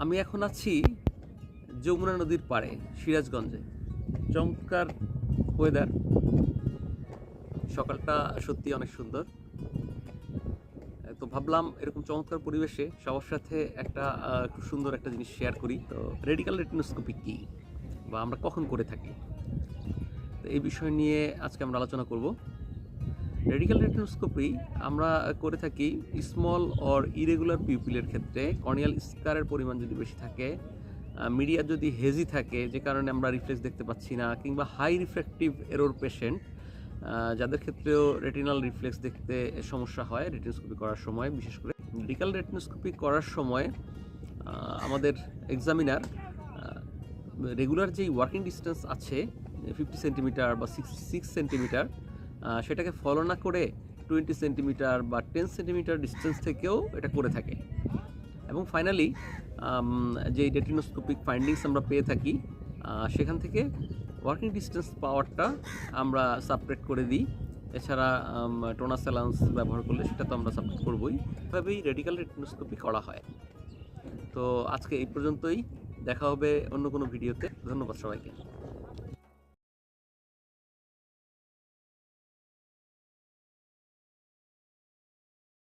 আমি এখন আছি যমুনা নদীর পাড়ে সিরাজগঞ্জে। চমৎকার ওয়েদার, সকালটা সত্যি অনেক সুন্দর। তো ভাবলাম এরকম চমৎকার পরিবেশে সবার সাথে একটা খুব সুন্দর একটা জিনিস শেয়ার করি। তো রেডিক্যাল রেটিনোস্কোপি কী বা আমরা কখন করে থাকি, তো এই বিষয় নিয়ে আজকে আমরা আলোচনা করব। রেডিক্যাল রেটিনোস্কোপি আমরা করে থাকি স্মল অর ইরেগুলার পিউপিলের ক্ষেত্রে। কর্নিয়াল স্কারের পরিমাণ যদি বেশি থাকে, মিডিয়া যদি হেজি থাকে যে কারণে আমরা রিফ্লেক্স দেখতে পাচ্ছি না, কিংবা হাই রিফ্র্যাক্টিভ এরর পেশেন্ট যাদের ক্ষেত্রেও রেটিনাল রিফ্লেক্স দেখতে সমস্যা হয় রেটিনোস্কোপি করার সময়। বিশেষ করে রেডিক্যাল রেটিনোস্কোপি করার সময় আমাদের এক্সামিনার রেগুলার যেই ওয়ার্কিং ডিস্টেন্স আছে 50 সেন্টিমিটার বা 6 সেন্টিমিটার, সেটাকে ফলো না করে 20 সেন্টিমিটার বা 10 সেন্টিমিটার ডিস্টেন্স থেকেও এটা করে থাকে। এবং ফাইনালি যেই রেটিনোস্কোপিক ফাইন্ডিংস আমরা পেয়ে থাকি, সেখান থেকে ওয়ার্কিং ডিস্টেন্স পাওয়ারটা আমরা সাবট্রাক্ট করে দিই। এছাড়া টোনাসেলান্স ব্যবহার করলে সেটা তো আমরা সাবট্রাক্ট করবই। এভাবেই রেডিক্যাল রেটিনোস্কোপি করা হয়। তো আজকে এই পর্যন্তই, দেখা হবে অন্য কোনো ভিডিওতে। ধন্যবাদ সবাইকে।